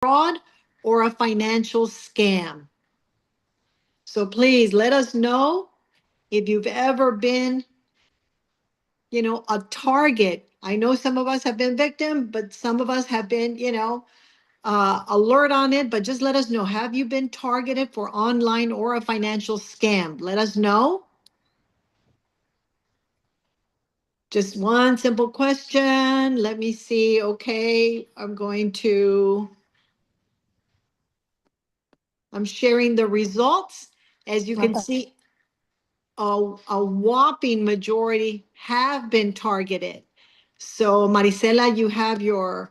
fraud or a financial scam. So please let us know if you've ever been, a target. I know some of us have been victim, but some of us have been, alert on it. But just let us know, have you been targeted for online or a financial scam? Let us know. Just one simple question. Let me see. Okay, I'm sharing the results. As you can see, a whopping majority have been targeted. So Marisela, you have your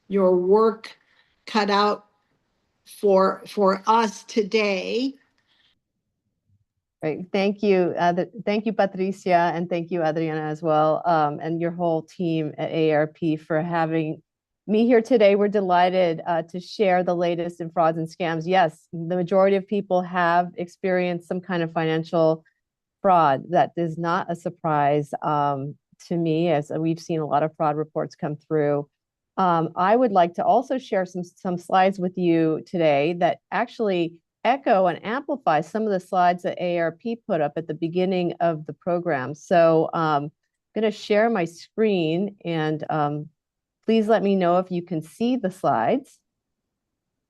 work cut out for us today. Right. Thank you. Thank you, Patricia, and thank you, Adriana, as well, and your whole team at AARP for having me here today. We're delighted to share the latest in frauds and scams. Yes, the majority of people have experienced some kind of financial fraud. That is not a surprise to me, as we've seen a lot of fraud reports come through. I would like to also share some slides with you today that actually echo and amplify some of the slides that AARP put up at the beginning of the program. So I'm going to share my screen, and please let me know if you can see the slides.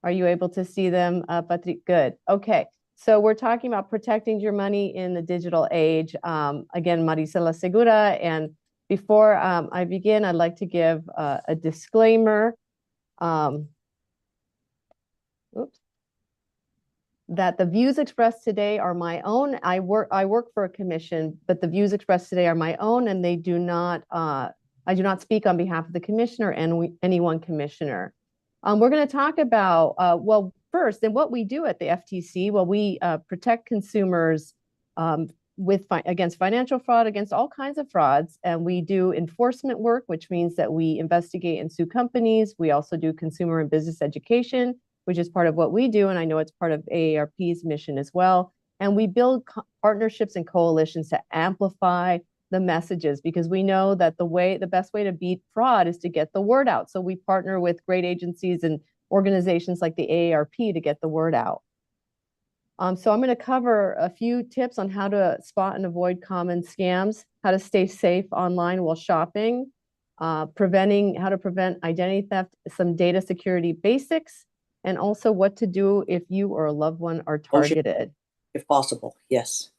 Are you able to see them, Patrick? Good. Okay. So we're talking about protecting your money in the digital age. Again, Marisela Segura. And before I begin, I'd like to give a disclaimer. That the views expressed today are my own. I work for a commission, but the views expressed today are my own, and they do not. I do not speak on behalf of the commissioner and any one commissioner. We're going to talk about well, first, and what we do at the FTC. Well, we protect consumers against financial fraud, against all kinds of frauds, and we do enforcement work, which means that we investigate and sue companies. We also do consumer and business education, which is part of what we do, and I know it's part of AARP's mission as well. And we build partnerships and coalitions to amplify the messages, because we know that the best way to beat fraud is to get the word out. So we partner with great agencies and organizations like the AARP to get the word out. So I'm going to cover a few tips on how to spot and avoid common scams, how to stay safe online while shopping, how to prevent identity theft, some data security basics, and also what to do if you or a loved one are targeted. If possible, yes.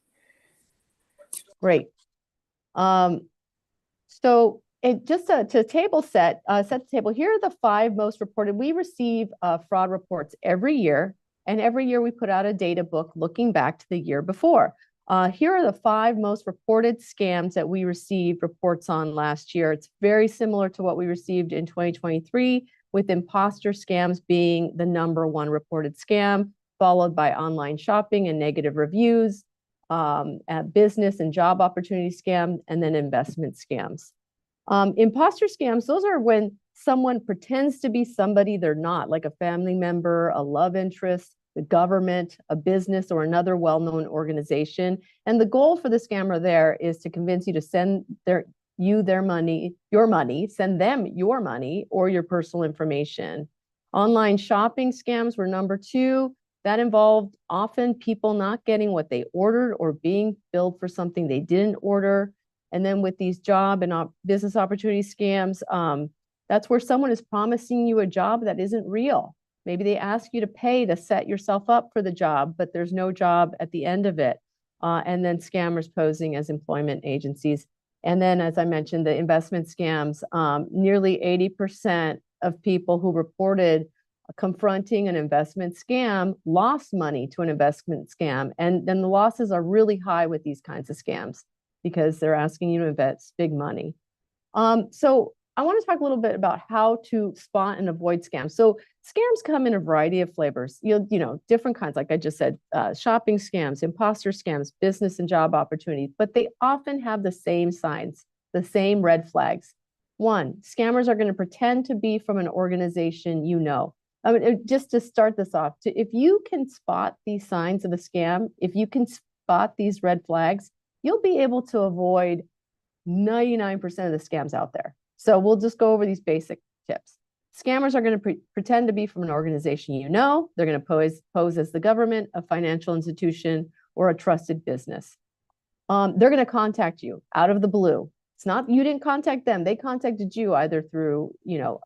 Great. So just to table set the table, here are the 5 most reported. We receive fraud reports every year, and every year we put out a data book looking back to the year before. Here are the 5 most reported scams that we received reports on last year. It's very similar to what we received in 2023, with imposter scams being the #1 reported scam, followed by online shopping and negative reviews, business and job opportunity scam, and then investment scams. Imposter scams, those are when someone pretends to be somebody they're not, like a family member, a love interest, the government, a business, or another well-known organization. And the goal for the scammer there is to convince you to send your money, send them your money or your personal information. Online shopping scams were #2. That involved often people not getting what they ordered or being billed for something they didn't order. And then with these job and business opportunity scams, that's where someone is promising you a job that isn't real. Maybe they ask you to pay to set yourself up for the job, but there's no job at the end of it. And then scammers posing as employment agencies. And then, as I mentioned, the investment scams, nearly 80% of people who reported confronting an investment scam lost money to an investment scam. And then the losses are really high with these kinds of scams because they're asking you to invest big money. So I want to talk a little bit about how to spot and avoid scams. So scams come in a variety of flavors, different kinds, like I just said, shopping scams, imposter scams, business and job opportunities, but they often have the same signs, the same red flags. 1, scammers are going to pretend to be from an organization you know. I mean, just to start this off, if you can spot these signs of a scam, if you can spot these red flags, you'll be able to avoid 99% of the scams out there. So we'll just go over these basic tips. Scammers are going to pretend to be from an organization you know. They're going to pose as the government, a financial institution, or a trusted business. They're going to contact you out of the blue. It's not you didn't contact them. They contacted you either through,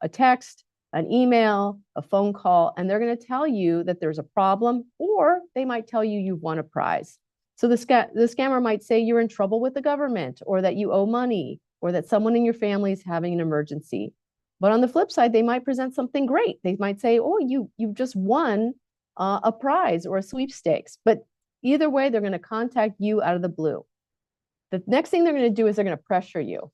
a text, an email, a phone call, and they're going to tell you that there's a problem, or they might tell you you've won a prize. So the scammer might say you're in trouble with the government, or that you owe money, or that someone in your family is having an emergency. But on the flip side, they might present something great. They might say, oh, you've just won a prize or a sweepstakes. But either way, they're going to contact you out of the blue. The next thing they're going to do is they're going to pressure you.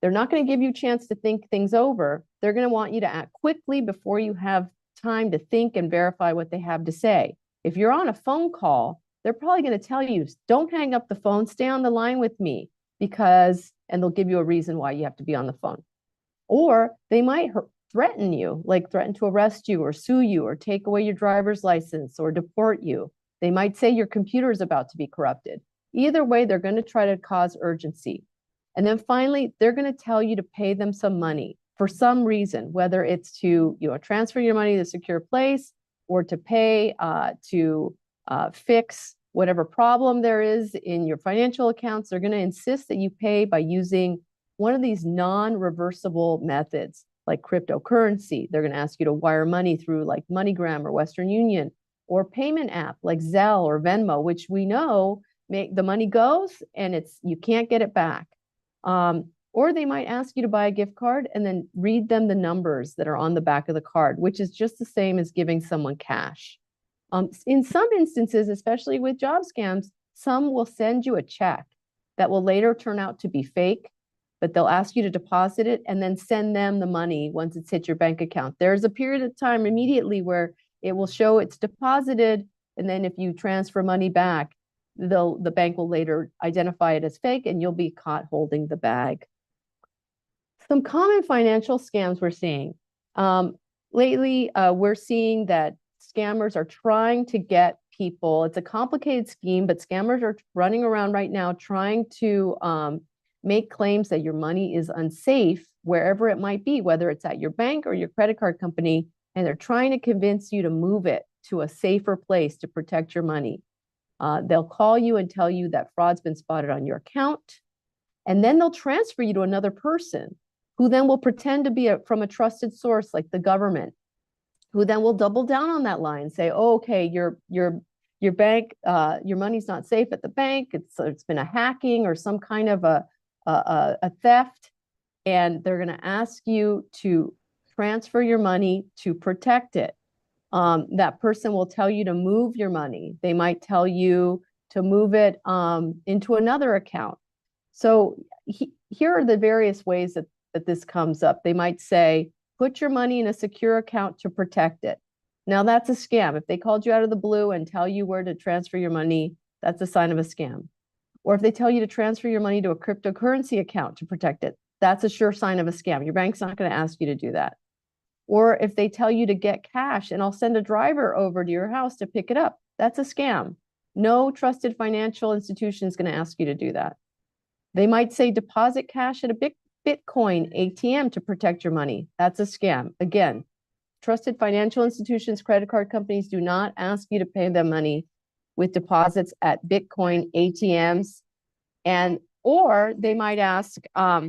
They're not going to give you a chance to think things over. They're going to want you to act quickly before you have time to think and verify what they have to say. If you're on a phone call, they're probably going to tell you, don't hang up the phone, stay on the line with me, and they'll give you a reason why you have to be on the phone. Or they might threaten you, like threaten to arrest you or sue you or take away your driver's license or deport you. They might say your computer is about to be corrupted. Either way, they're going to try to cause urgency. And then finally, they're going to tell you to pay them some money for some reason, whether it's to transfer your money to a secure place or to pay to fix whatever problem there is in your financial accounts. They're going to insist that you pay by using one of these non-reversible methods like cryptocurrency. They're going to ask you to wire money through like MoneyGram or Western Union, or payment app like Zelle or Venmo, which we know the money goes and you can't get it back. Or they might ask you to buy a gift card and then read them the numbers that are on the back of the card, which is just the same as giving someone cash. In some instances, especially with job scams, some will send you a check that will later turn out to be fake, but they'll ask you to deposit it and then send them the money once it's hit your bank account. There's a period of time immediately where it will show it's deposited, and then if you transfer money back, the bank will later identify it as fake and you'll be caught holding the bag. Some common financial scams we're seeing. Lately, we're seeing that scammers are trying to get people, it's a complicated scheme, but scammers are running around right now trying to make claims that your money is unsafe wherever it might be, whether it's at your bank or your credit card company, and they're trying to convince you to move it to a safer place to protect your money. They'll call you and tell you that fraud's been spotted on your account, and then they'll transfer you to another person who then will pretend to be from a trusted source like the government, who then will double down on that lie and say, oh, okay, your bank, your money's not safe at the bank. It's been a hacking or some kind of a theft, and they're going to ask you to transfer your money to protect it. That person will tell you to move your money. They might tell you to move it into another account. So here are the various ways that this comes up. They might say, put your money in a secure account to protect it. Now that's a scam. If they called you out of the blue and tell you where to transfer your money, that's a sign of a scam. Or if they tell you to transfer your money to a cryptocurrency account to protect it, that's a sure sign of a scam. Your bank's not going to ask you to do that. Or if they tell you to get cash and I'll send a driver over to your house to pick it up, that's a scam. No trusted financial institution is going to ask you to do that. They might say deposit cash at a Bitcoin ATM to protect your money. That's a scam. Again, trusted financial institutions, credit card companies do not ask you to pay them money with deposits at Bitcoin ATMs. Or they might ask,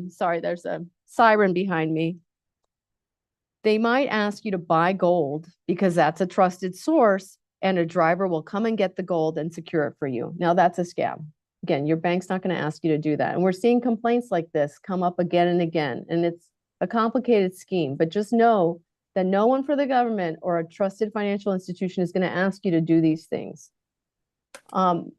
sorry, there's a siren behind me. They might ask you to buy gold because that's a trusted source and a driver will come and get the gold and secure it for you. Now that's a scam. Again, your bank's not going to ask you to do that. And we're seeing complaints like this come up again and again. And it's a complicated scheme, but just know that no one for the government or a trusted financial institution is going to ask you to do these things.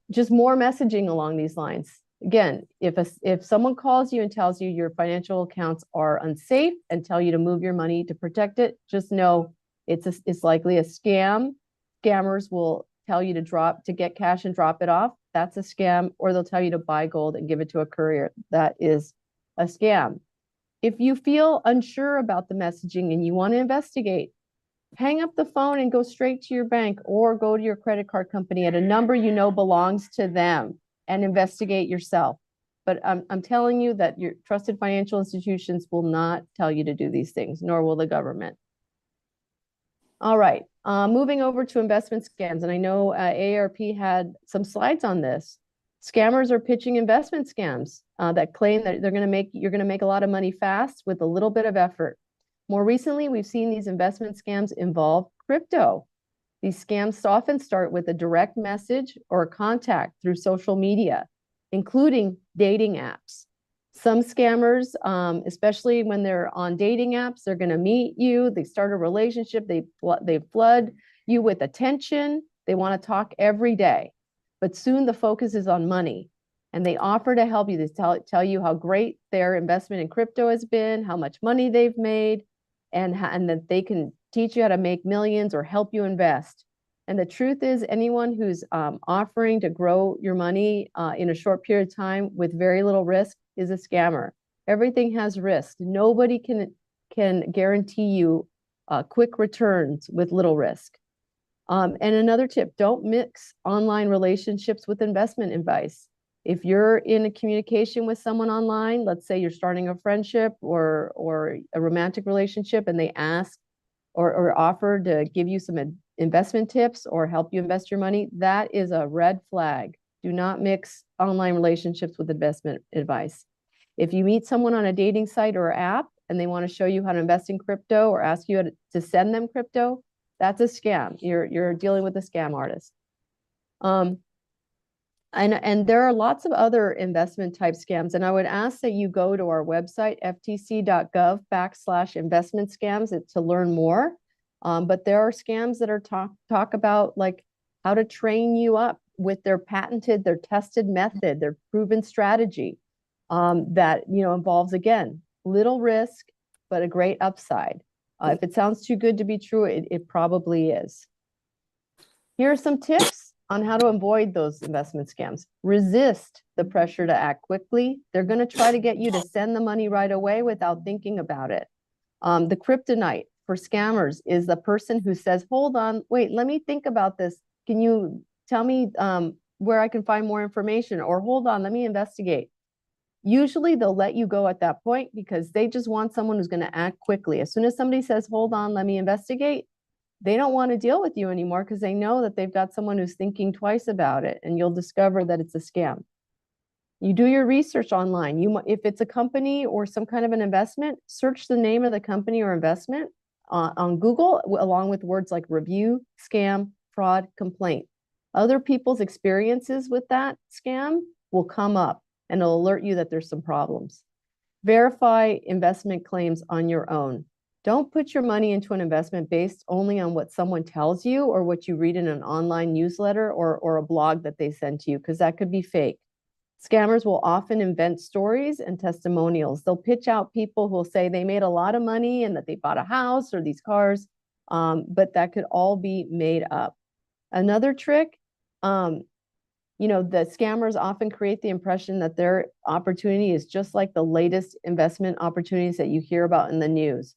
Just more messaging along these lines. Again, if someone calls you and tells you your financial accounts are unsafe and tell you to move your money to protect it, just know it's likely a scam. Scammers will tell you to get cash and drop it off. That's a scam. Or they'll tell you to buy gold and give it to a courier. That is a scam. If you feel unsure about the messaging and you want to investigate, hang up the phone and go straight to your bank or go to your credit card company at a number you know belongs to them and investigate yourself. But I'm telling you that your trusted financial institutions will not tell you to do these things, nor will the government. All right, moving over to investment scams, and I know AARP had some slides on this. Scammers are pitching investment scams that claim that you're going to make a lot of money fast with a little bit of effort. More recently, we've seen these investment scams involve crypto. These scams often start with a direct message or a contact through social media, including dating apps. Some scammers, especially when they're on dating apps, they're going to meet you. They start a relationship. They flood you with attention. They want to talk every day, but soon the focus is on money, and they offer to help you. They tell you how great their investment in crypto has been, how much money they've made, and that they can teach you how to make millions or help you invest. And the truth is, anyone who's offering to grow your money in a short period of time with very little risk is a scammer. Everything has risk. Nobody can guarantee you quick returns with little risk. And another tip, don't mix online relationships with investment advice. If you're in a communication with someone online, let's say you're starting a friendship or a romantic relationship, and they ask or offer to give you some investment tips or help you invest your money, that is a red flag. Do not mix online relationships with investment advice. If you meet someone on a dating site or app and they want to show you how to invest in crypto or ask you to send them crypto, that's a scam. You're dealing with a scam artist. And there are lots of other investment type scams. And I would ask that you go to our website, ftc.gov/investment scams to learn more. But there are scams that are talk about like how to train you up with their tested method, their proven strategy that involves, again, little risk, but a great upside. If it sounds too good to be true, it probably is. Here are some tips on how to avoid those investment scams. Resist the pressure to act quickly. They're going to try to get you to send the money right away without thinking about it. The kryptonite for scammers is the person who says, hold on, wait, let me think about this. Can you tell me where I can find more information? Or hold on, let me investigate. Usually they'll let you go at that point because they just want someone who's going to act quickly. As soon as somebody says, hold on, let me investigate, they don't want to deal with you anymore because they know that they've got someone who's thinking twice about it, and you'll discover that it's a scam. You do your research online. If it's a company or some kind of an investment, search the name of the company or investment on Google, along with words like review, scam, fraud, complaint. Other people's experiences with that scam will come up, and it'll alert you that there's some problems. Verify investment claims on your own. Don't put your money into an investment based only on what someone tells you or what you read in an online newsletter or a blog that they send to you, because that could be fake. Scammers will often invent stories and testimonials. They'll pitch out people who will say they made a lot of money and that they bought a house or these cars, but that could all be made up. Another trick, the scammers often create the impression that their opportunity is just like the latest investment opportunities that you hear about in the news.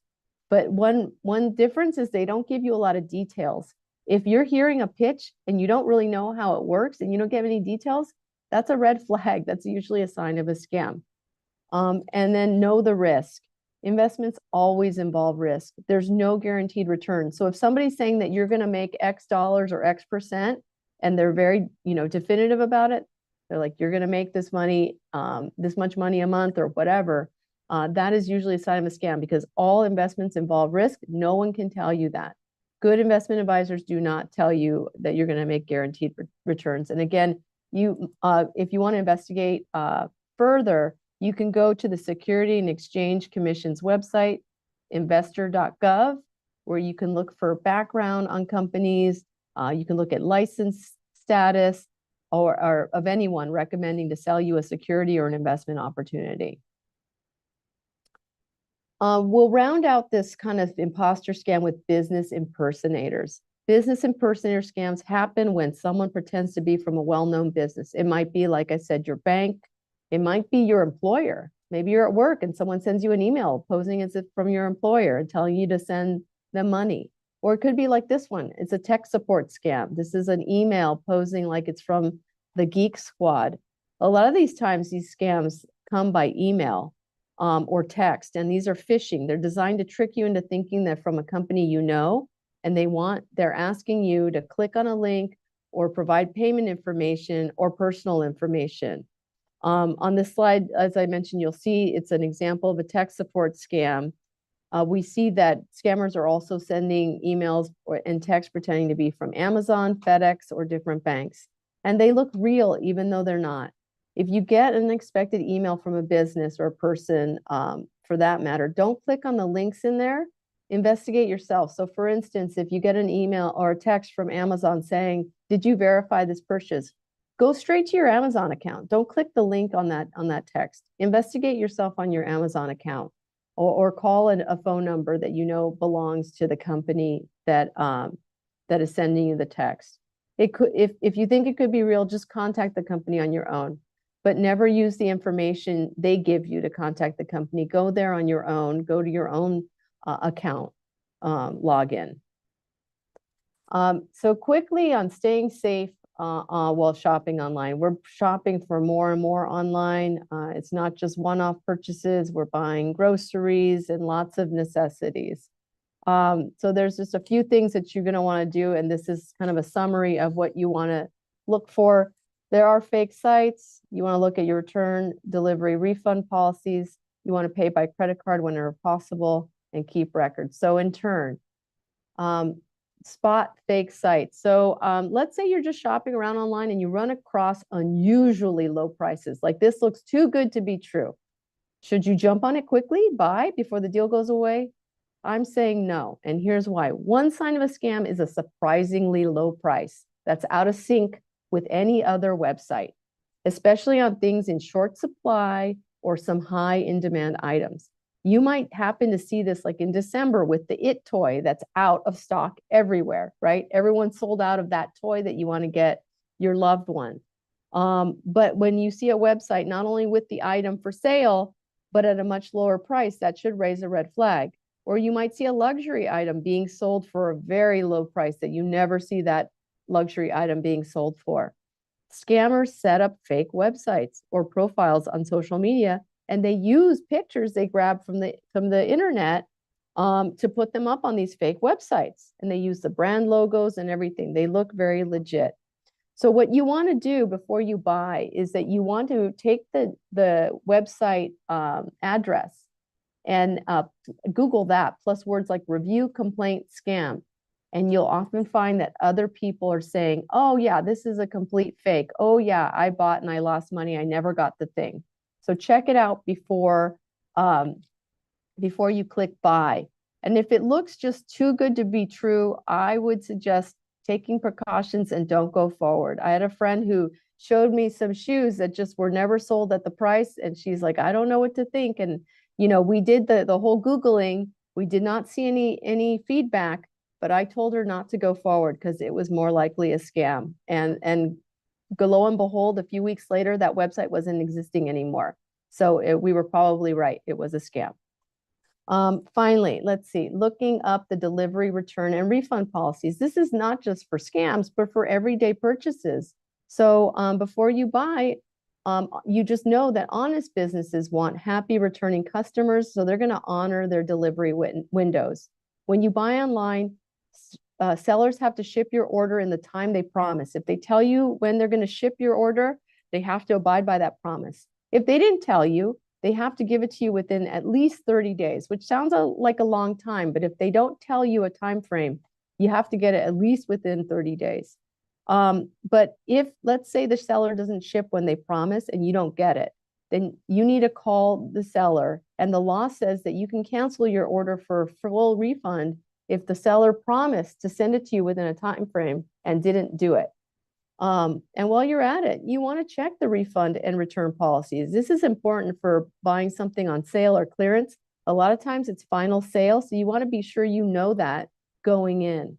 But one difference is they don't give you a lot of details. If you're hearing a pitch and you don't really know how it works and you don't get any details, that's a red flag. That's usually a sign of a scam. And then know the risk. Investments always involve risk. There's no guaranteed return. So if somebody's saying that you're going to make X dollars or X percent, and they're very, definitive about it, they're like, you're going to make this money, this much money a month or whatever, that is usually a sign of a scam because all investments involve risk. No one can tell you that. Good investment advisors do not tell you that you're going to make guaranteed returns. And again, if you want to investigate further, you can go to the Security and Exchange Commission's website, investor.gov, where you can look for background on companies. You can look at license status or of anyone recommending to sell you a security or an investment opportunity. We'll round out this kind of imposter scam with business impersonators. Business impersonator scams happen when someone pretends to be from a well-known business. It might be, like I said, your bank. It might be your employer. Maybe you're at work and someone sends you an email posing as if from your employer and telling you to send them money. Or it could be like this one. It's a tech support scam. This is an email posing like it's from the Geek Squad. A lot of these times, these scams come by email or text, and these are phishing. They're designed to trick you into thinking that from a company you know, and they're asking you to click on a link or provide payment information or personal information. On this slide, as I mentioned, you'll see it's an example of a tech support scam. We see that scammers are also sending emails and texts pretending to be from Amazon, FedEx, or different banks. And they look real even though they're not. If you get an unexpected email from a business or a person, for that matter, don't click on the links in there. Investigate yourself. So for instance, if you get an email or a text from Amazon saying, "Did you verify this purchase?" Go straight to your Amazon account. Don't click the link on that text. Investigate yourself on your Amazon account, or call a phone number that you know belongs to the company that is sending you the text. It could, if you think it could be real, just contact the company on your own, but never use the information they give you to contact the company. Go there on your own. Go to your own account, login. So quickly on staying safe while shopping online. We're shopping for more and more online. It's not just one-off purchases. We're buying groceries and lots of necessities. So there's just a few things that you're going to want to do, and this is kind of a summary of what you want to look for. There are fake sites. You want to look at your return, delivery, refund policies. You want to pay by credit card whenever possible and keep records. So in turn, spot fake sites. So let's say you're just shopping around online and you run across unusually low prices. Like, this looks too good to be true. Should you jump on it quickly, buy before the deal goes away? I'm saying no, and here's why. One sign of a scam is a surprisingly low price that's out of sync with any other website, especially on things in short supply or some high in-demand items. You might happen to see this like in December with the It toy that's out of stock everywhere, right? Everyone sold out of that toy that you want to get your loved one. But when you see a website not only with the item for sale, but at a much lower price, that should raise a red flag. Or you might see a luxury item being sold for a very low price that you never see that luxury item being sold for. Scammers set up fake websites or profiles on social media, and they use pictures they grab from the internet to put them up on these fake websites. And they use the brand logos and everything. They look very legit. So what you want to do before you buy is that you want to take the website address and Google that, plus words like review, complaint, scam. And you'll often find that other people are saying, "Oh yeah, this is a complete fake. Oh yeah, I bought and I lost money. I never got the thing." So check it out before you click buy. And if it looks just too good to be true, I would suggest taking precautions and don't go forward. I had a friend who showed me some shoes that just were never sold at the price, and she's like, "I don't know what to think." And we did the whole Googling. We did not see any feedback, but I told her not to go forward because it was more likely a scam. And lo and behold, a few weeks later, that website wasn't existing anymore. So we were probably right. It was a scam. Finally, let's see, looking up the delivery, return, and refund policies. This is not just for scams, but for everyday purchases. So before you buy, you just know that honest businesses want happy returning customers, so they're going to honor their delivery windows. When you buy online, sellers have to ship your order in the time they promise. If they tell you when they're going to ship your order, they have to abide by that promise. If they didn't tell you, they have to give it to you within at least 30 days, which sounds like a long time, but if they don't tell you a time frame, you have to get it at least within 30 days. But if, let's say, the seller doesn't ship when they promise and you don't get it, then you need to call the seller. And the law says that you can cancel your order for a full refund if the seller promised to send it to you within a time frame and didn't do it. And while you're at it, you want to check the refund and return policies. This is important for buying something on sale or clearance. A lot of times it's final sale, so you want to be sure you know that going in.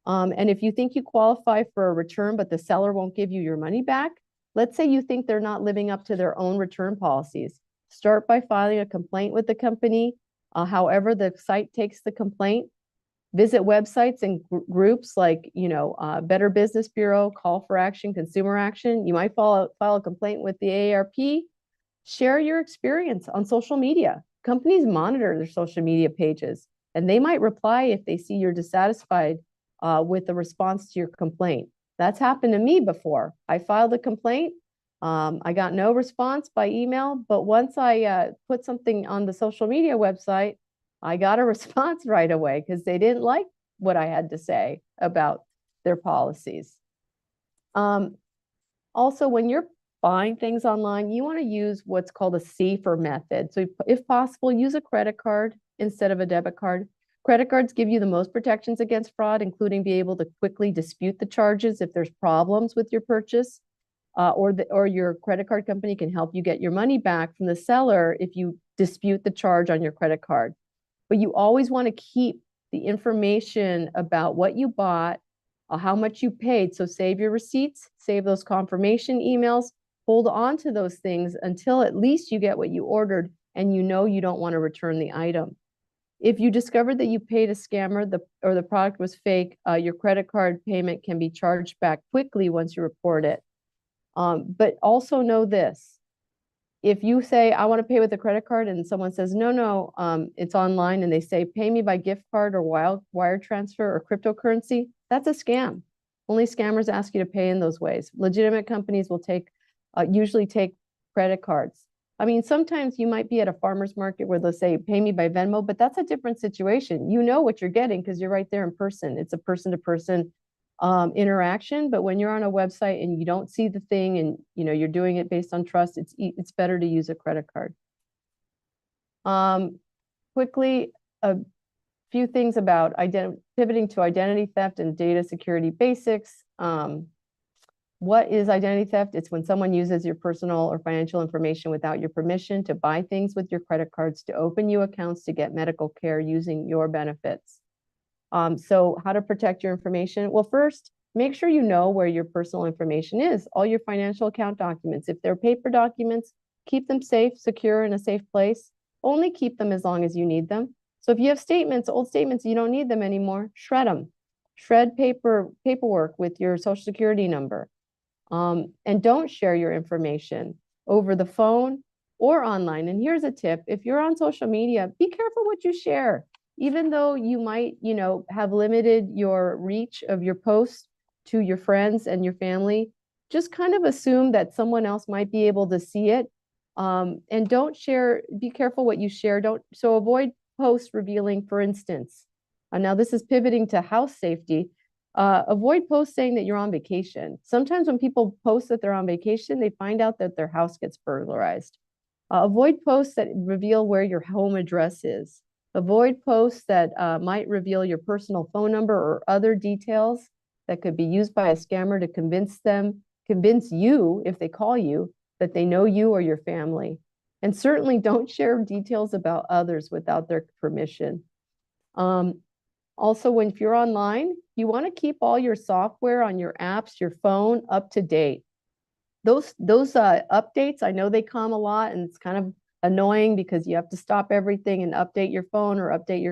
And if you think you qualify for a return, but the seller won't give you your money back, let's say you think they're not living up to their own return policies. Start by filing a complaint with the company. However the site takes the complaint. Visit websites and groups like, Better Business Bureau, Call for Action, Consumer Action. You might file a complaint with the AARP. Share your experience on social media. Companies monitor their social media pages. And they might reply if they see you're dissatisfied with the response to your complaint. That's happened to me before. I filed a complaint. I got no response by email, but once I put something on the social media website, I got a response right away because they didn't like what I had to say about their policies. Also, when you're buying things online, you want to use what's called a safer method. So if possible, use a credit card instead of a debit card. Credit cards give you the most protections against fraud, including be able to quickly dispute the charges if there's problems with your purchase, or your credit card company can help you get your money back from the seller if you dispute the charge on your credit card. But you always want to keep the information about what you bought, how much you paid. So save your receipts, save those confirmation emails, hold on to those things until at least you get what you ordered and you know you don't want to return the item. If you discovered that you paid a scammer or the product was fake, your credit card payment can be charged back quickly once you report it. But also know this. If you say, I want to pay with a credit card, and someone says, no, it's online, and they say, pay me by gift card or wire transfer or cryptocurrency, that's a scam. Only scammers ask you to pay in those ways. Legitimate companies will usually take credit cards. I mean, sometimes you might be at a farmer's market where they'll say, pay me by Venmo, but that's a different situation. You know what you're getting because you're right there in person. It's a person-to-person interaction, but when you're on a website and you don't see the thing and you're doing it based on trust, it's better to use a credit card. Quickly, a few things about pivoting to identity theft and data security basics. What is identity theft? It's when someone uses your personal or financial information without your permission to buy things with your credit cards, to open you accounts, to get medical care using your benefits. So how to protect your information? Well, first, make sure you know where your personal information is, all your financial account documents. If they're paper documents, keep them safe, secure, in a safe place. Only keep them as long as you need them. So if you have statements, old statements, you don't need them anymore, shred them. Shred paperwork with your social security number. And don't share your information over the phone or online. And here's a tip. If you're on social media, be careful what you share. Even though you might, have limited your reach of your posts to your friends and your family, just kind of assume that someone else might be able to see it. And don't share, be careful what you share. So avoid posts revealing, for instance, now this is pivoting to house safety. Avoid posts saying that you're on vacation. Sometimes when people post that they're on vacation, they find out that their house gets burglarized. Avoid posts that reveal where your home address is. Avoid posts that might reveal your personal phone number or other details that could be used by a scammer to convince you, if they call you, that they know you or your family. And certainly don't share details about others without their permission. Also, if you're online, you want to keep all your software on your apps, your phone, up to date. Those updates, I know they come a lot, and it's kind of annoying because you have to stop everything and update your phone or update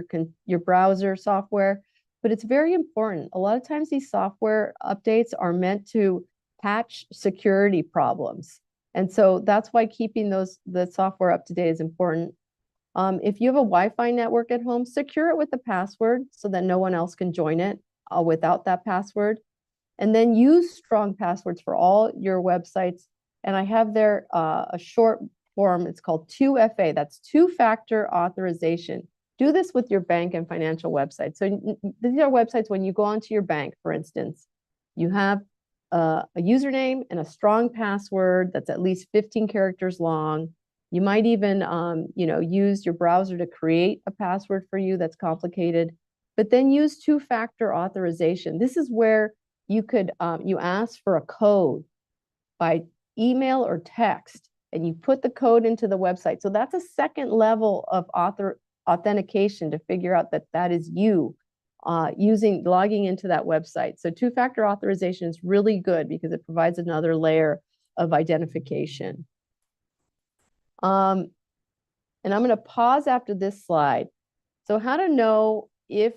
your browser software. But it's very important. A lot of times these software updates are meant to patch security problems. And so that's why keeping the software up to date is important. If you have a Wi-Fi network at home, secure it with a password so that no one else can join it without that password. And then use strong passwords for all your websites. And I have there a short form. It's called 2FA. That's two-factor authorization. Do this with your bank and financial websites. So these are websites when you go onto your bank, for instance, you have a username and a strong password that's at least 15 characters long. You might even, use your browser to create a password for you that's complicated, but then use two-factor authorization. This is where you could, you ask for a code by email or text, and you put the code into the website. So that's a second level of authentication to figure out that that is you logging into that website. So two-factor authorization is really good because it provides another layer of identification. And I'm going to pause after this slide. So how to know if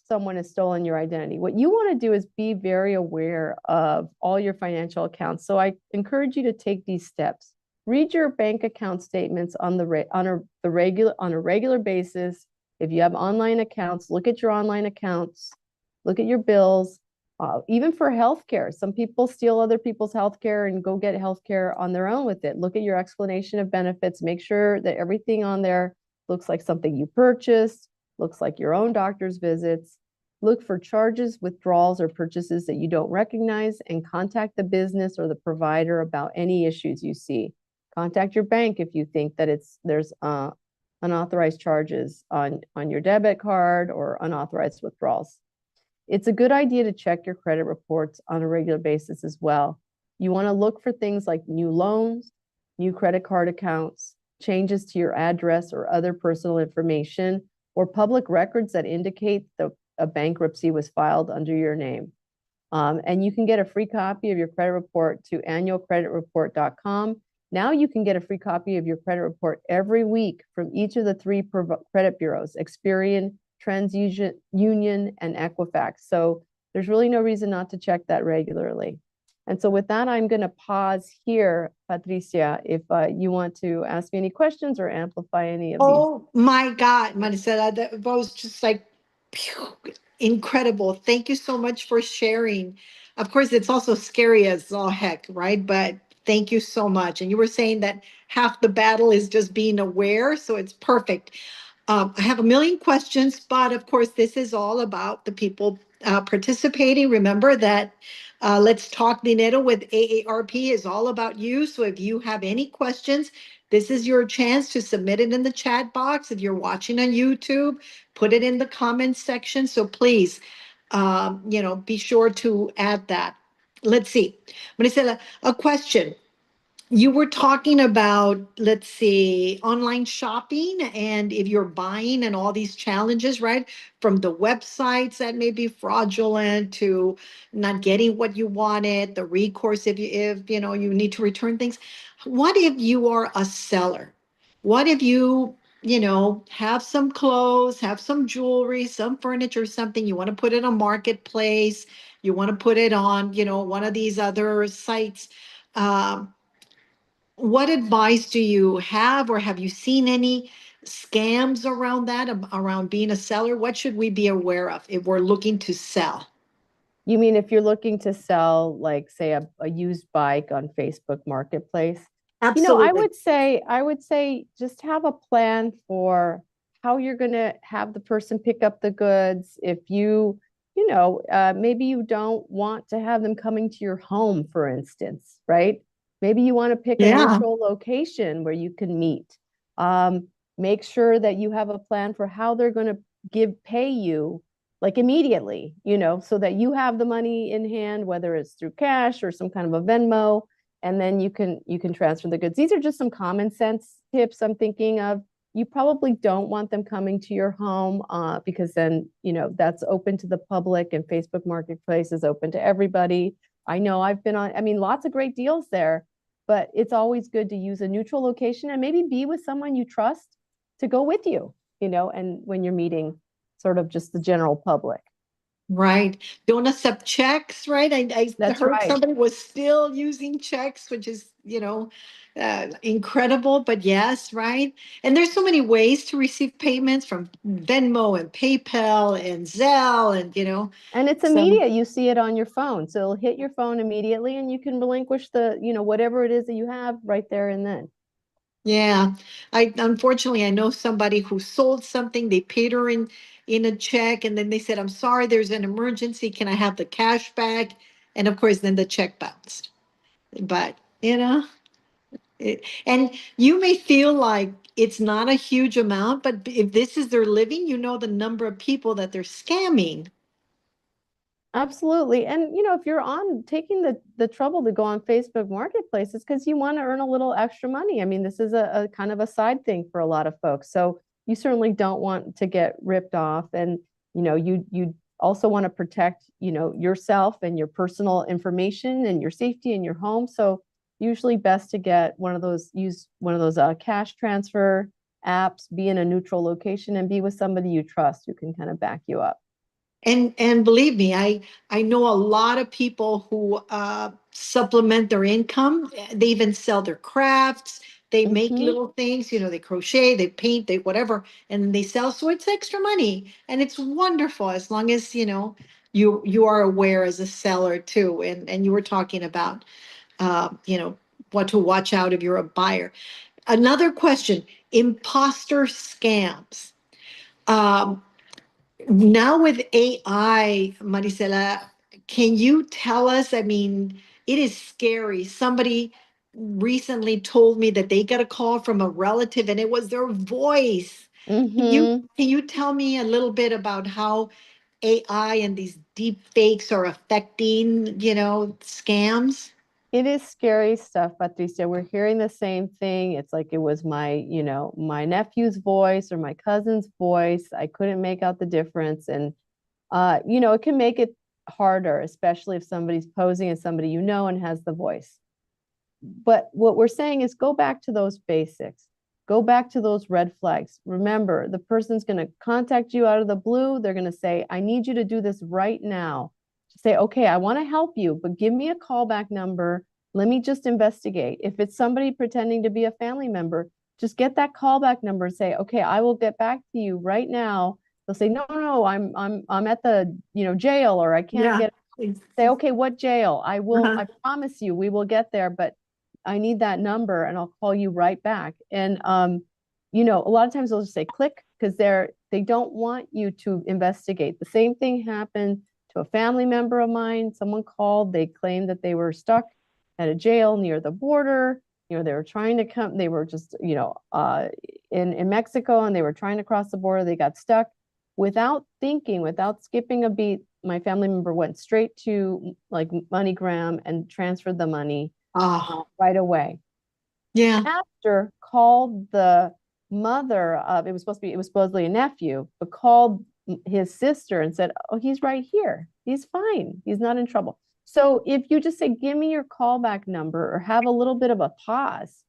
someone has stolen your identity. What you want to do is be very aware of all your financial accounts. So I encourage you to take these steps. Read your bank account statements on a regular basis. If you have online accounts, look at your online accounts, look at your bills. Even for healthcare, some people steal other people's healthcare and go get healthcare on their own with it. Look at your explanation of benefits. Make sure that everything on there looks like something you purchased, looks like your own doctor's visits. Look for charges, withdrawals, or purchases that you don't recognize, and contact the business or the provider about any issues you see. Contact your bank if you think that there's unauthorized charges on your debit card or unauthorized withdrawals. It's a good idea to check your credit reports on a regular basis as well. You want to look for things like new loans, new credit card accounts, changes to your address or other personal information, or public records that indicate that a bankruptcy was filed under your name. And you can get a free copy of your credit report to annualcreditreport.com. Now you can get a free copy of your credit report every week from each of the three credit bureaus, Experian, TransUnion, and Equifax. So there's really no reason not to check that regularly. And so with that, I'm going to pause here, Patricia, if you want to ask me any questions or amplify any of these. Oh my God, Maricela, that was just like phew, incredible. Thank you so much for sharing. Of course, it's also scary as all heck, right? But thank you so much. And you were saying that half the battle is just being aware, so it's perfect. I have a million questions, but of course, this is all about the people participating. Remember that Let's Talk Dinero with AARP is all about you. So if you have any questions, this is your chance to submit it in the chat box. If you're watching on YouTube, put it in the comments section. So please, be sure to add that. Let's see. Maricela, a question. You were talking about, let's see, online shopping and if you're buying and all these challenges, right? From the websites that may be fraudulent to not getting what you wanted, the recourse if you need to return things. What if you are a seller? What if you have some clothes, have some jewelry, some furniture, something you want to put it on marketplace, you want to put it on, one of these other sites. Um, what advice do you have, or have you seen any scams around that, around being a seller? What should we be aware of if we're looking to sell? You mean if you're looking to sell, like, say, a used bike on Facebook Marketplace? Absolutely. I would say just have a plan for how you're going to have the person pick up the goods. If maybe you don't want to have them coming to your home, for instance, right? Maybe you want to pick a Yeah. neutral location where you can meet. Make sure that you have a plan for how they're going to pay you, like, immediately, so that you have the money in hand, whether it's through cash or some kind of a Venmo, and then you can transfer the goods. These are just some common sense tips I'm thinking of. You probably don't want them coming to your home because then, that's open to the public, and Facebook Marketplace is open to everybody. I know I've been lots of great deals there, but it's always good to use a neutral location and maybe be with someone you trust to go with you, and when you're meeting sort of just the general public. Right. Don't accept checks, right? I That's heard right. somebody was still using checks, which is, incredible, but yes, right? And there's so many ways to receive payments from Venmo and PayPal and Zelle And it's so. immediate. You see it on your phone. So it'll hit your phone immediately, and you can relinquish whatever it is that you have right there and then. Yeah, I know somebody who sold something. They paid her in a check, and then they said, "I'm sorry, there's an emergency. Can I have the cash back?" And of course, then the check bounced. But and you may feel like it's not a huge amount, but if this is their living, the number of people that they're scamming. Absolutely. And if you're taking the trouble to go on Facebook Marketplace, it's because you want to earn a little extra money. I mean, this is a kind of a side thing for a lot of folks. So you certainly don't want to get ripped off. And you also want to protect, yourself and your personal information and your safety in your home. So usually best to use one of those cash transfer apps, be in a neutral location, and be with somebody you trust who can kind of back you up. And believe me, I know a lot of people who supplement their income. They even sell their crafts. They make Mhm. little things, they crochet, they paint, they whatever, and they sell. So it's extra money, and it's wonderful as long as you are aware as a seller too. And you were talking about what to watch out if you're a buyer. Another question: imposter scams. Um, Now with AI, Marisela, can you tell us? I mean, it is scary. Somebody recently told me that they got a call from a relative and it was their voice. Can you Mhm. can you tell me a little bit about how AI and these deep fakes are affecting, scams? It is scary stuff, Patricia. We're hearing the same thing. It's like it was my nephew's voice or my cousin's voice. I couldn't make out the difference. And it can make it harder, especially if somebody's posing as somebody you know and has the voice. But what we're saying is go back to those basics. Go back to those red flags. Remember, the person's going to contact you out of the blue. They're going to say, I need you to do this right now. Say, okay, I want to help you, but give me a callback number. Let me just investigate. If it's somebody pretending to be a family member, just get that callback number and say, okay, I will get back to you right now. They'll say, no, no, I'm at the jail, or I can't Yeah. get. Say, okay, what jail? Uh-huh. I promise you, we will get there, but I need that number and I'll call you right back. And a lot of times they'll just say click because they don't want you to investigate. The same thing happened to a family member of mine. Someone called, they claimed that they were stuck at a jail near the border. They were trying to come, they were just, in Mexico, and they were trying to cross the border. They got stuck without thinking, without skipping a beat. My family member went straight to like MoneyGram and transferred the money Oh, right away. yeah. After called the mother of it was supposedly a nephew, but called his sister and said, "Oh, he's right here. He's fine. He's not in trouble." So if you just say, "Give me your callback number," or have a little bit of a pause,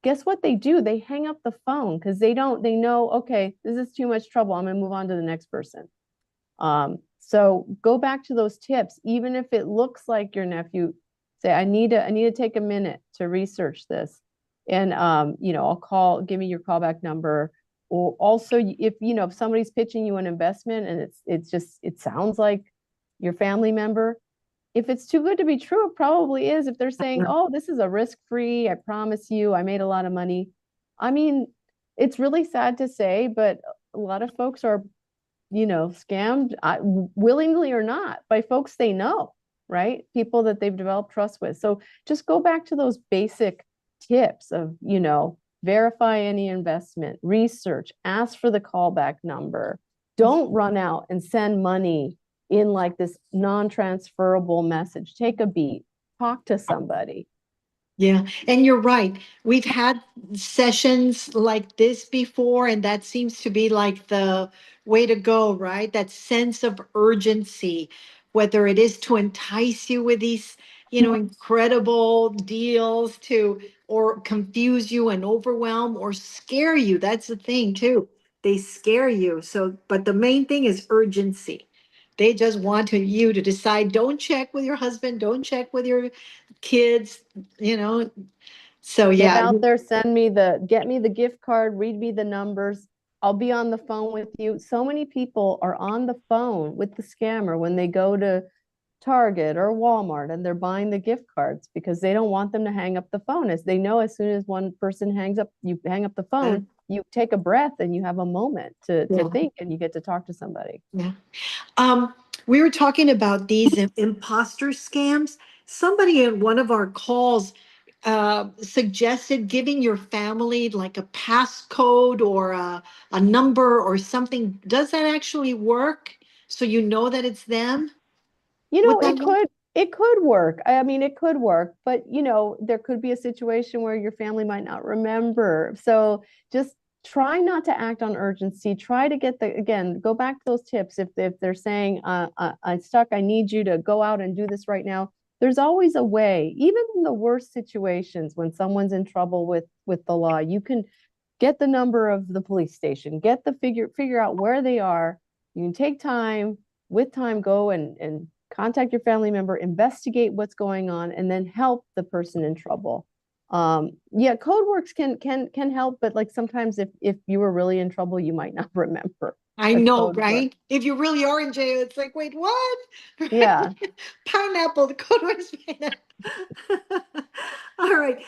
guess what they do? They hang up the phone because they know, okay, this is too much trouble. I'm gonna move on to the next person. So go back to those tips, even if it looks like your nephew. Say, I need to take a minute to research this, and give me your callback number. Or also, if somebody's pitching you an investment and it sounds like your family member, if it's too good to be true, it probably is. If they're saying, oh, this is a risk-free, I promise you, I made a lot of money. I mean, it's really sad to say, but a lot of folks are scammed willingly or not by folks they know, right? People that they've developed trust with. So just go back to those basic tips of, verify any investment, research, ask for the callback number. Don't run out and send money in like this non-transferable message. Take a beat, talk to somebody. Yeah, and you're right. We've had sessions like this before, and that seems to be like the way to go, right? That sense of urgency, whether it is to entice you with these, incredible deals or confuse you and overwhelm or scare you. That's the thing too. They scare you. So, but the main thing is urgency. They just want you to decide, don't check with your husband, don't check with your kids, you know. So Get yeah, out there, get me the gift card, read me the numbers. I'll be on the phone with you. So many people are on the phone with the scammer when they go to Target or Walmart and they're buying the gift cards because they don't want them to hang up the phone. As they know, as soon as one person you hang up the phone, you take a breath and you have a moment to yeah, think and you get to talk to somebody. yeah. We were talking about these imposter scams. Somebody in one of our calls suggested giving your family like a passcode or a number or something. Does that actually work? So you know that it's them? Would that work? It could work. I mean, it could work, but there could be a situation where your family might not remember. So just try not to act on urgency. Try to again, go back to those tips. If they're saying, I'm stuck, I need you to go out and do this right now. There's always a way, even in the worst situations when someone's in trouble with the law, you can get the number of the police station, get the figure out where they are. You can take time, with time, go and contact your family member, investigate what's going on, and then help the person in trouble. Yeah, CodeWorks can help, but like sometimes if you were really in trouble, you might not remember I the know, code word. right? If you really are in jail, it's like, wait, what? Yeah. Pineapple, the code word is pineapple. All right.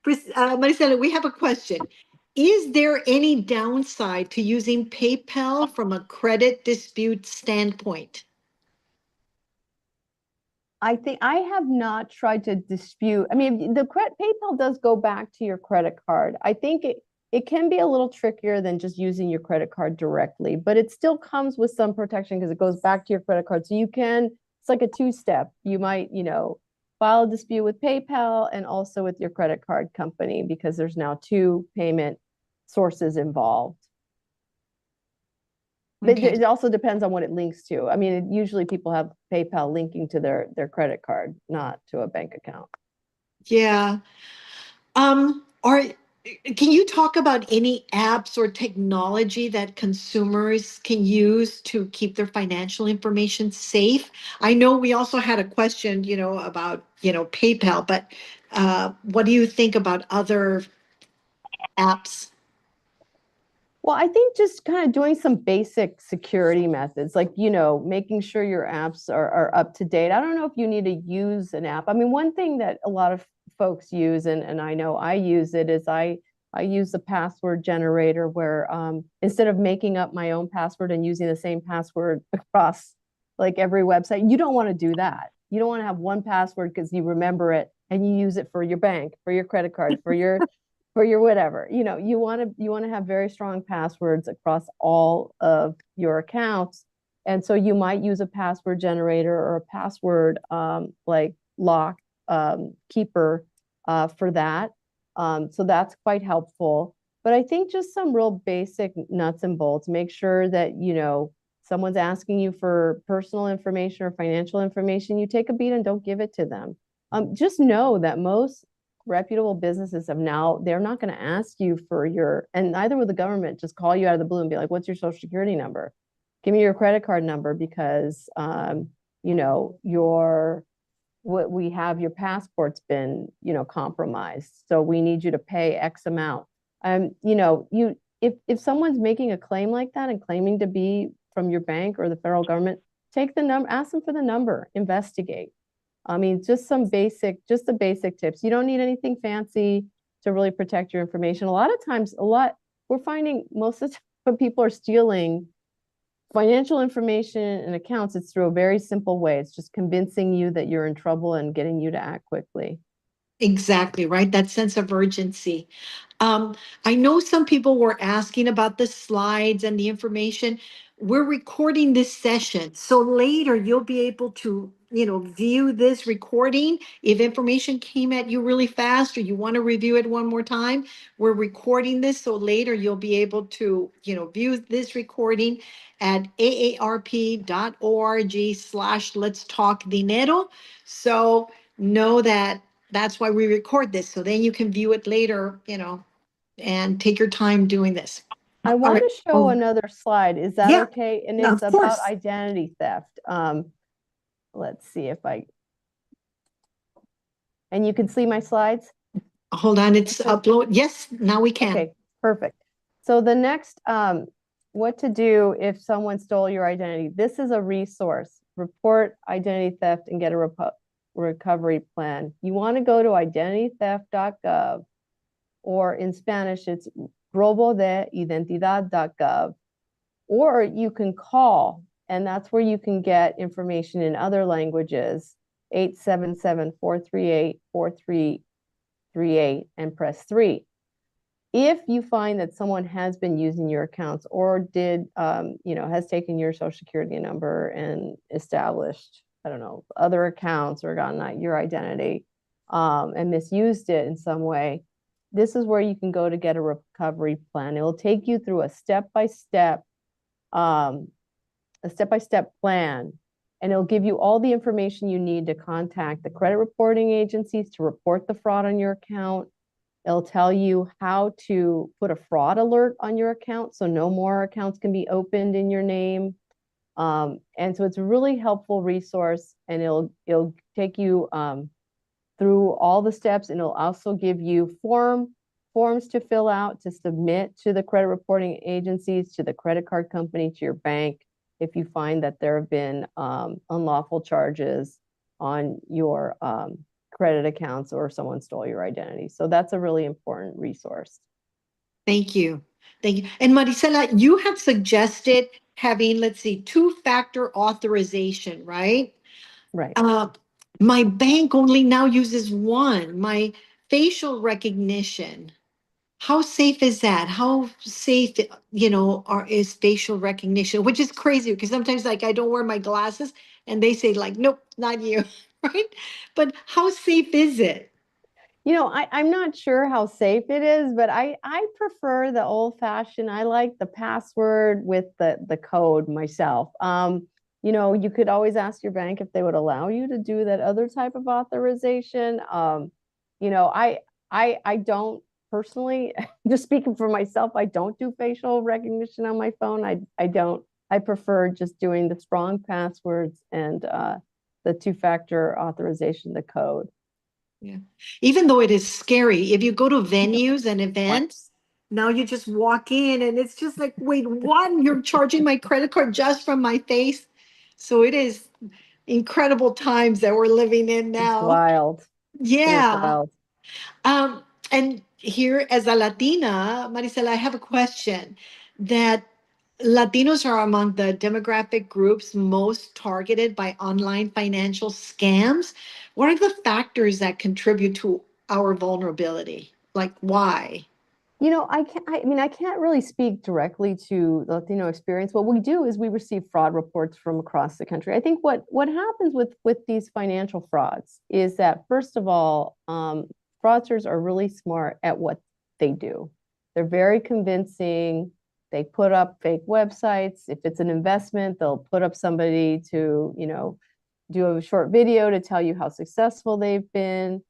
Maricela, we have a question. Is there any downside to using PayPal from a credit dispute standpoint? I think I have not tried to dispute. I mean, the PayPal does go back to your credit card. I think it can be a little trickier than just using your credit card directly, but it still comes with some protection because it goes back to your credit card. So you can, it's like a two-step. You might, file a dispute with PayPal and also with your credit card company because there's now two payment sources involved. But Okay. it also depends on what it links to. I mean, usually people have PayPal linking to their credit card, not to a bank account. Yeah. Or can you talk about any apps or technology that consumers can use to keep their financial information safe? I know we also had a question, about, PayPal, but what do you think about other apps? Well, I think just kind of doing some basic security methods, like, making sure your apps are up to date. I don't know if you need to use an app. I mean, one thing that a lot of folks use, and I know I use it, is I use the password generator where instead of making up my own password and using the same password across like every website, you don't want to do that. You don't want to have one password because you remember it and you use it for your bank, for your credit card, for your whatever. You want to have very strong passwords across all of your accounts. And so you might use a password generator or a password like lock keeper for that. So that's quite helpful. But I think just some real basic nuts and bolts, make sure that, someone's asking you for personal information or financial information, you take a beat and don't give it to them. Just know that most reputable businesses have now, they're not going to ask you for and neither will the government just call you out of the blue and be like, what's your social security number? Give me your credit card number because, we have your passport's been, compromised. So we need you to pay X amount. If someone's making a claim like that and claiming to be from your bank or the federal government, take the number, ask them for the number, investigate. I mean, just the basic tips. You don't need anything fancy to really protect your information. A lot of times, we're finding most of the time when people are stealing financial information and accounts, it's through a very simple way. It's just convincing you that you're in trouble and getting you to act quickly. Exactly, right? That sense of urgency. Um, I know some people were asking about the slides and the information. We're recording this session, so later you'll be able to, view this recording. If information came at you really fast or you want to review it one more time, we're recording this, so later you'll be able to, view this recording at aarp.org/let's talk dinero. So know that that's why we record this. So then you can view it later, and take your time doing this. I All want right. to show another slide. Is that Yeah, okay? And of it's about course. identity theft. Let's see and you can see my slides? Hold on, it's upload. Yes, now we can. Okay, perfect. So the next, what to do if someone stole your identity. This is a resource. Report identity theft and get a recovery plan. You want to go to identitytheft.gov, or in Spanish, it's robodeidentidad.gov, or you can call, and that's where you can get information in other languages, 877-438-4338, and press 3. If you find that someone has been using your accounts or has taken your social security number and established, I don't know, other accounts or gotten at your identity and misused it in some way, this is where you can go to get a recovery plan. It will take you through a step-by-step plan, and it'll give you all the information you need to contact the credit reporting agencies to report the fraud on your account. It'll tell you how to put a fraud alert on your account so no more accounts can be opened in your name. And so it's a really helpful resource, and it'll take you through all the steps, and it'll also give you forms to fill out to submit to the credit reporting agencies, to the credit card company, to your bank, if you find that there have been unlawful charges on your credit accounts or someone stole your identity. So that's a really important resource. Thank you. Thank you. And Marisela, you had suggested having, let's see, two-factor authorization, right? Right. My bank only now uses one, my facial recognition. How safe is that? How safe, is facial recognition, which is crazy because sometimes like I don't wear my glasses and they say like, nope, not you, right? But how safe is it? I'm not sure how safe it is, but I prefer the old fashioned. I like the password with the code myself. You could always ask your bank if they would allow you to do that other type of authorization. You know, I I don't personally, just speaking for myself, I don't do facial recognition on my phone. I don't. I prefer just doing the strong passwords and the two-factor authorization, the code. Yeah. Even though it is scary, if you go to Yeah. venues and events, now you just walk in and it's just like, wait, what? You're charging my credit card just from my face? So it is incredible times that we're living in It's now. wild. It is Yeah. wild. And here, as a Latina, Maricela, I have a question that Latinos are among the demographic groups most targeted by online financial scams. What are the factors that contribute to our vulnerability? Like, why? I can't really speak directly to the Latino experience. What we do is we receive fraud reports from across the country. I think what happens with these financial frauds is that, first of all, fraudsters are really smart at what they do. They're very convincing. They put up fake websites. If it's an investment, they'll put up somebody to, do a short video to tell you how successful they've been.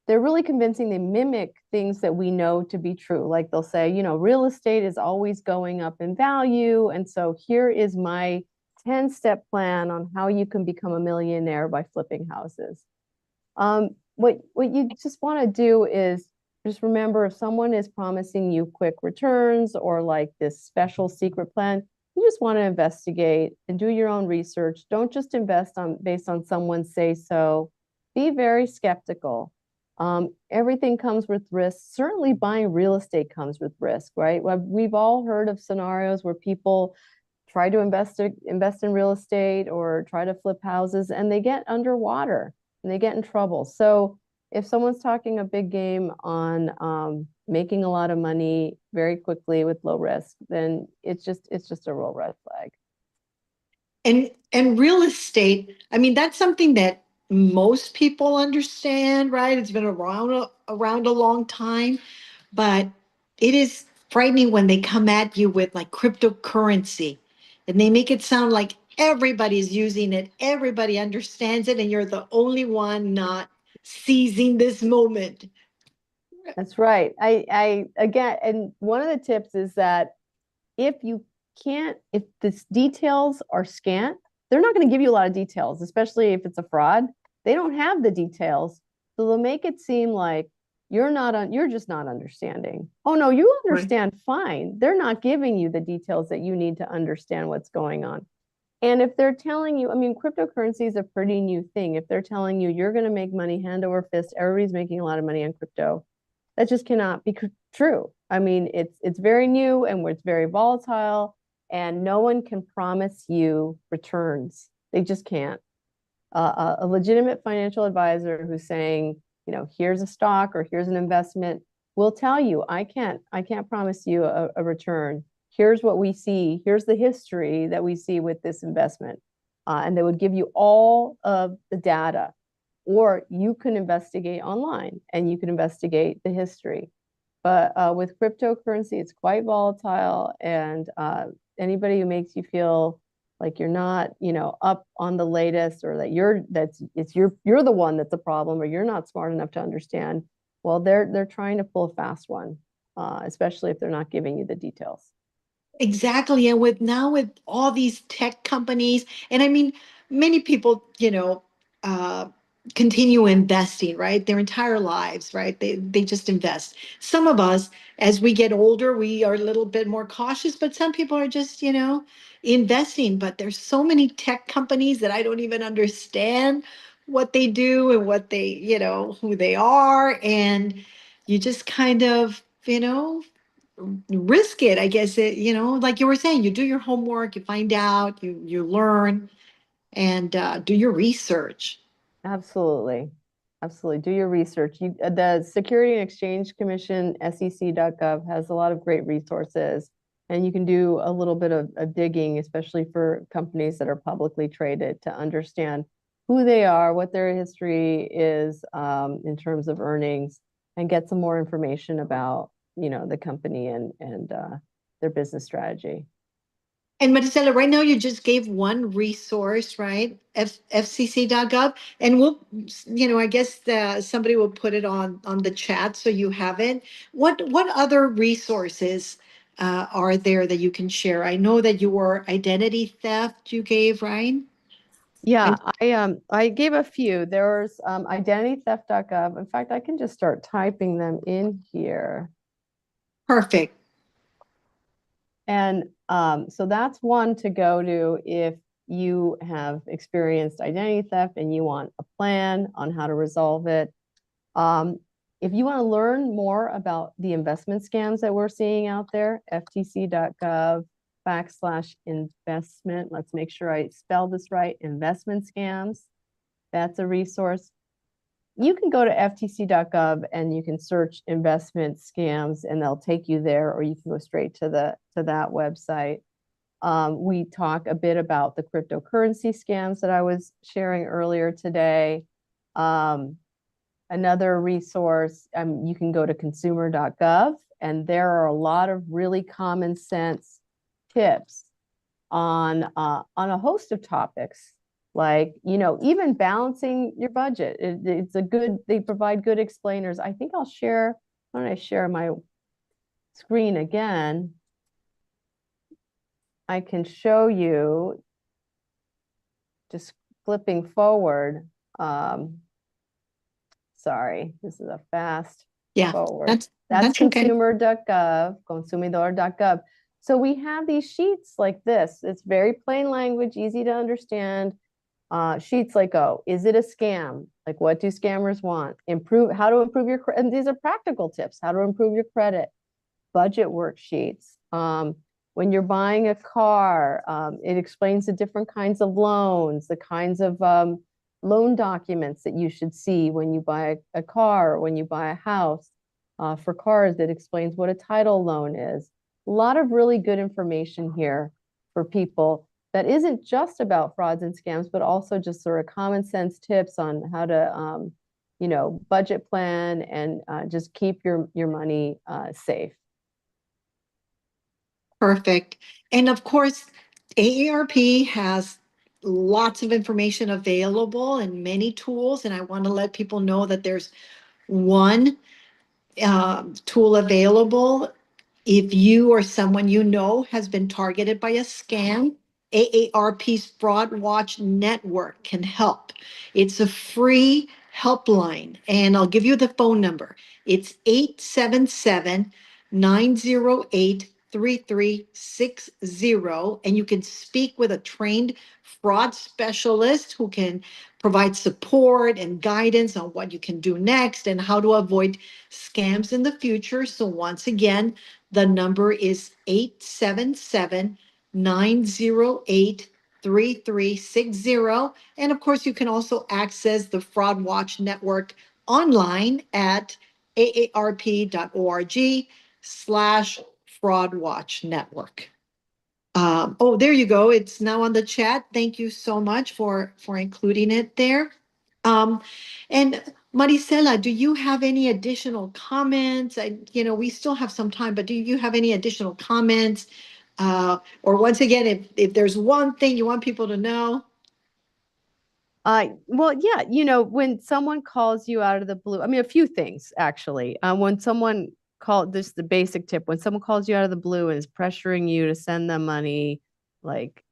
They're really convincing. They mimic things that we know to be true. Like they'll say, real estate is always going up in value. And so here is my 10-step plan on how you can become a millionaire by flipping houses. What you just want to do is just remember, if someone is promising you quick returns or like this special secret plan, you just want to investigate and do your own research. Don't just invest based on someone's say so. Be very skeptical. Everything comes with risk. Certainly buying real estate comes with risk, right? We've all heard of scenarios where people try to invest in real estate or try to flip houses and they get underwater and they get in trouble. So if someone's talking a big game on making a lot of money very quickly with low risk, then it's just a real red flag. And real estate, I mean, that's something that most people understand, right? It's been around a long time, but it is frightening when they come at you with like cryptocurrency and they make it sound like everybody's using it, everybody understands it, and you're the only one not seizing this moment. That's right. I again, and one of the tips is that if you if the details are scant, they're not going to give you a lot of details, especially if it's a fraud. They don't have the details. So they'll make it seem like you're just not understanding. Oh no, you understand fine. They're not giving you the details that you need to understand what's going on. And if they're telling you, I mean, cryptocurrency is a pretty new thing. If they're telling you you're going to make money hand over fist, everybody's making a lot of money on crypto, that just cannot be true. I mean, it's very new and it's very volatile, and no one can promise you returns. They just can't. A legitimate financial advisor who's saying, here's a stock or here's an investment will tell you, I can't promise you a return. Here's what we see. Here's the history that we see with this investment. And they would give you all of the data, or you can investigate online and you can investigate the history. But with cryptocurrency, it's quite volatile, and anybody who makes you feel like you're not, up on the latest, or that you're the one that's a problem, or you're not smart enough to understand, well, they're trying to pull a fast one, especially if they're not giving you the details. Exactly. And with all these tech companies, and I mean, many people, continue investing, right? Their entire lives, right? They just invest. Some of us, as we get older, we are a little bit more cautious, but some people are just, investing. But there's so many tech companies that I don't even understand what they do and what they, who they are. And you just kind of, risk it, I guess it, like you were saying, you do your homework, you find out, you learn and do your research. Absolutely. Absolutely. Do your research. The Security and Exchange Commission, sec.gov, has a lot of great resources. And you can do a little bit of digging, especially for companies that are publicly traded, to understand who they are, what their history is in terms of earnings, and get some more information about, the company and their business strategy. And Maricela, right now you just gave one resource, right? FCC.gov. And we'll, I guess somebody will put it on the chat so you have it. What other resources are there that you can share? I know that your identity theft you gave, right? Yeah, And I gave a few. There's identitytheft.gov. In fact, I can just start typing them in here. perfect. And so that's one to go to if you have experienced identity theft and you want a plan on how to resolve it. If you want to learn more about the investment scams that we're seeing out there, ftc.gov/investment. Let's make sure I spell this right. Investment scams. That's a resource. You can go to ftc.gov and you can search investment scams and they'll take you there, or you can go straight to that website. We talk a bit about the cryptocurrency scams that I was sharing earlier today. Another resource, you can go to consumer.gov, and there are a lot of really common sense tips on a host of topics, like, even balancing your budget. They provide good explainers. I think why don't I share my screen again? I can show you, just flipping forward. Sorry, this is a fast Yeah, forward. that's okay. consumer.gov, consumidor.gov. So we have these sheets like this. It's very plain language, easy to understand. Sheets like, oh, is it a scam? Like, what do scammers want? How to improve your credit. And these are practical tips, how to improve your credit. Budget worksheets. When you're buying a car, it explains the different kinds of loans, the kinds of loan documents that you should see when you buy a car or when you buy a house. For cars, it explains what a title loan is. A lot of really good information here for people that isn't just about frauds and scams, but also just sort of common sense tips on how to, budget plan and just keep your money safe. Perfect. And of course, AARP has lots of information available and many tools. And I want to let people know that there's one tool available. If you or someone you know has been targeted by a scam, AARP's Fraud Watch Network can help. It's a free helpline, and I'll give you the phone number. It's 877-908-3360, and you can speak with a trained fraud specialist who can provide support and guidance on what you can do next and how to avoid scams in the future. So once again, the number is 877-908-3360. And of course, you can also access the Fraud Watch Network online at aarp.org/Fraud Watch Network. Oh, there you go. It's now on the chat. Thank you so much for including it there. Um, and Maricela, do you have any additional comments? We still have some time, but do you have any additional comments? Or once again, if there's one thing you want people to know. Well, yeah, when someone calls you out of the blue, I mean, a few things actually. When someone this is the basic tip, when someone calls you out of the blue and is pressuring you to send them money, like,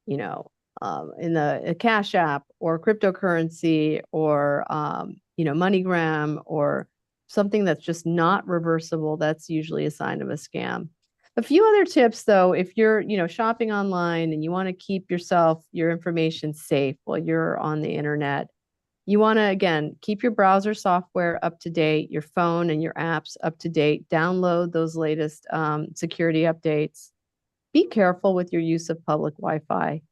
in a Cash App or cryptocurrency or MoneyGram or something that's just not reversible, that's usually a sign of a scam. A few other tips though, if you're shopping online and you want to keep your information safe while you're on the internet, you want to, again, keep your browser software up to date, your phone and your apps up to date, download those latest security updates. Be careful with your use of public Wi-Fi.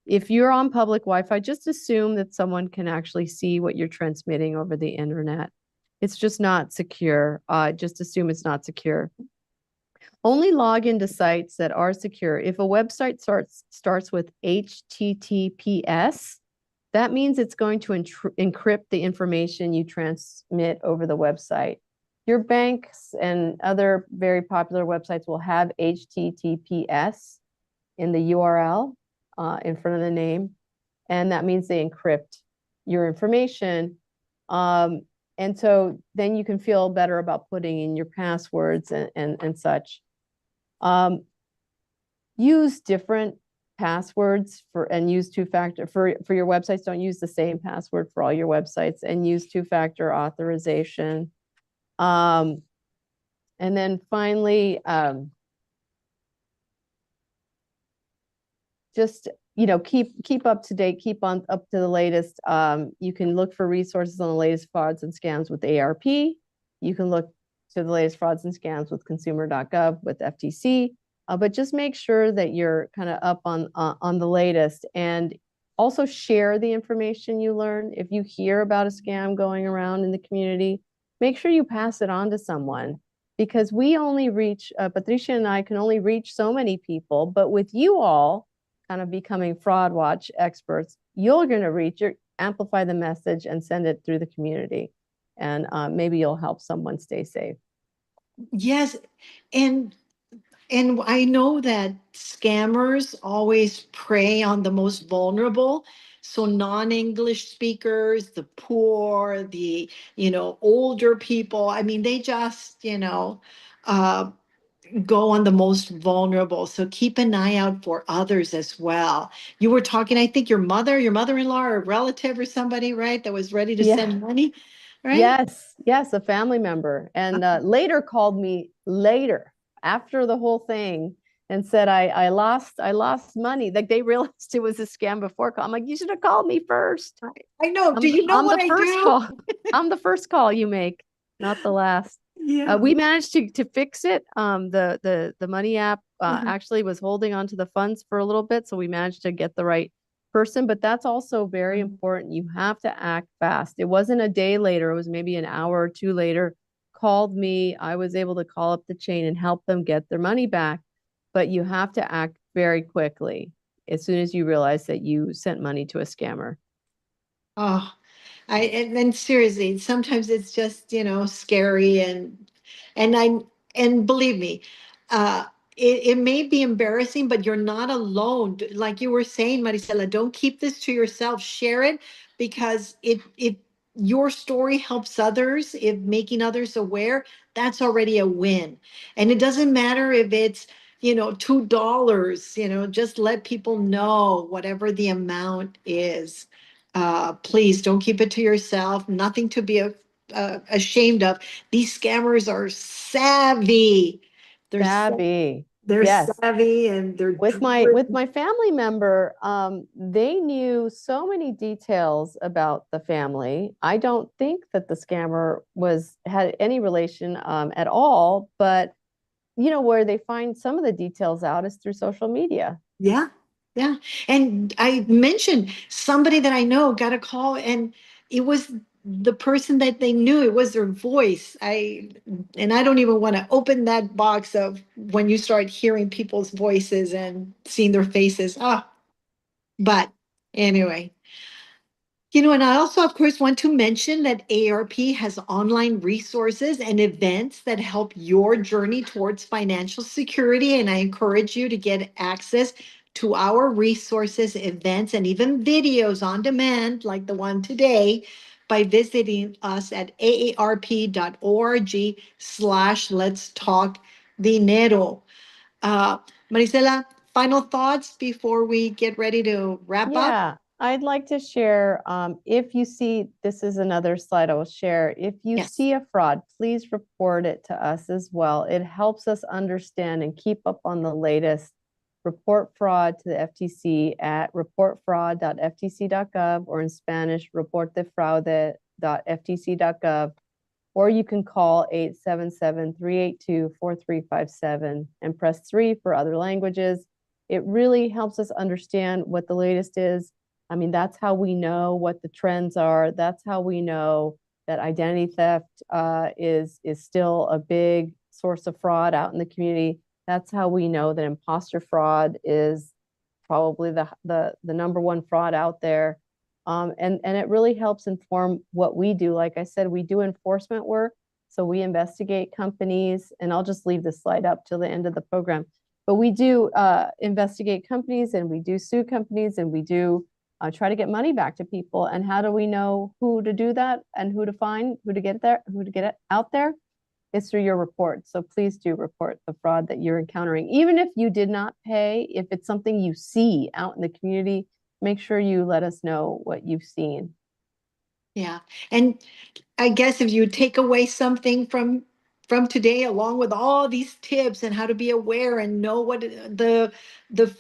If you're on public Wi-Fi, just assume that someone can actually see what you're transmitting over the internet. It's just not secure. Just assume it's not secure. Only log into sites that are secure. If a website starts with HTTPS, that means it's going to encrypt the information you transmit over the website. Your banks and other very popular websites will have HTTPS in the URL in front of the name, and that means they encrypt your information. And so then you can feel better about putting in your passwords and such. Use different passwords and use two-factor for your websites. Don't use the same password for all your websites, and use two-factor authorization. And then finally, just keep up to date, keep on up to the latest. You can look for resources on the latest frauds and scams with AARP. You can look to the latest frauds and scams with consumer.gov, with FTC. But just make sure that you're kind of up on the latest, and also share the information you learn. If you hear about a scam going around in the community, make sure you pass it on to someone, because we only reach, Patricia and I can only reach so many people, but with you all kind of becoming Fraud Watch experts, you're going to amplify the message and send it through the community. And maybe you'll help someone stay safe. Yes. And I know that scammers always prey on the most vulnerable. So non-English speakers, the poor, the, older people. I mean, they just, go on the most vulnerable. So keep an eye out for others as well. You were talking, I think your mother-in-law or a relative or somebody, right, that was ready to send money, right? Yes, a family member. And later called me after the whole thing and said, I lost money. Like, they realized it was a scam before. I'm like, you should have called me first. I know. Do you know I'm what the I first do? call. I'm the first call you make, not the last. Yeah. We managed to fix it. The money app Mhm. actually was holding onto the funds for a little bit, so we managed to get the right person. But that's also very important. You have to act fast. It wasn't a day later. It was maybe an hour or two later. Called me. I was able to call up the chain and help them get their money back. But you have to act very quickly as soon as you realize that you sent money to a scammer. Oh, and then seriously, sometimes it's just, scary, and believe me, uh it may be embarrassing, but you're not alone. Like you were saying, Marisela, don't keep this to yourself. Share it, because if your story helps others, if making others aware, that's already a win. And it doesn't matter if it's, $2, just let people know whatever the amount is. Please don't keep it to yourself. Nothing to be ashamed of. These scammers are savvy. They're Savvy. they're Yes. savvy, and they're With my family member, they knew so many details about the family. I don't think that the scammer had any relation at all, but where they find some of the details out is through social media. Yeah, yeah. And I mentioned somebody that I know got a call, and it was the person that they knew. It was their voice. I don't even want to open that box of when you start hearing people's voices and seeing their faces. But anyway. And I also, of course, want to mention that AARP has online resources and events that help your journey towards financial security. And I encourage you to get access to our resources, events, and even videos on demand, like the one today, by visiting us at aarp.org/let's talk dinero. Uh, Marisela, final thoughts before we get ready to wrap up? Yeah, I'd like to share, if you see, this is another slide I will share. If you Yes. see a fraud, please report it to us as well. It helps us understand and keep up on the latest. Report fraud to the FTC at reportfraud.ftc.gov, or in Spanish, reportefraude.ftc.gov. Or you can call 877-382-4357 and press 3 for other languages. It really helps us understand what the latest is. I mean, that's how we know what the trends are. That's how we know that identity theft is still a big source of fraud out in the community. That's how we know that imposter fraud is probably the number one fraud out there. And it really helps inform what we do. Like I said, we do enforcement work. So we investigate companies, and I'll just leave this slide up till the end of the program. But we do investigate companies, and we do sue companies, and we do try to get money back to people. And how do we know who to do that and who to find, who to get there, who to get it out there? It's through your report. So please do report the fraud that you're encountering. Even if you did not pay, if it's something you see out in the community, make sure you let us know what you've seen. Yeah. And I guess if you take away something from today, along with all these tips and how to be aware and know what the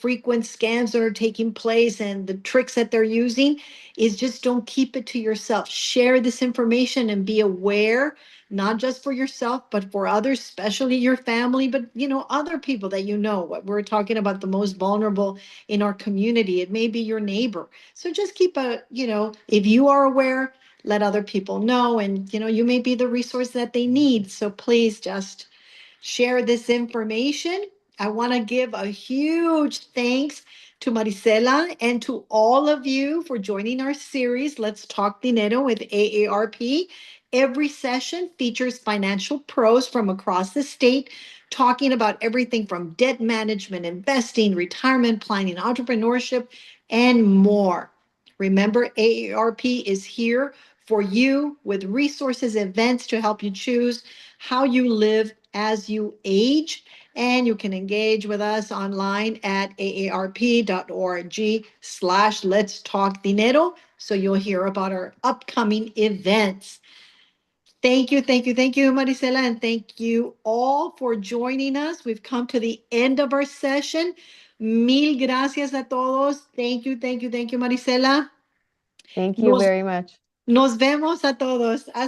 frequent scams that are taking place and the tricks that they're using, is just don't keep it to yourself. Share this information and be aware, not just for yourself, but for others, especially your family, but other people that what we're talking about, the most vulnerable in our community. It may be your neighbor. So just keep if you are aware, let other people know, and you may be the resource that they need. So please just share this information. I want to give a huge thanks to Marisela and to all of you for joining our series, Let's Talk Dinero with AARP. Every session features financial pros from across the state talking about everything from debt management, investing, retirement planning, entrepreneurship, and more. Remember, AARP is here for you with resources, events to help you choose how you live as you age. And you can engage with us online at aarp.org/Let's Talk Dinero. So you'll hear about our upcoming events. Thank you, Marisela, and thank you all for joining us. We've come to the end of our session. Mil gracias a todos. Thank you, Marisela. Thank you very much. Nos vemos a todos. Hasta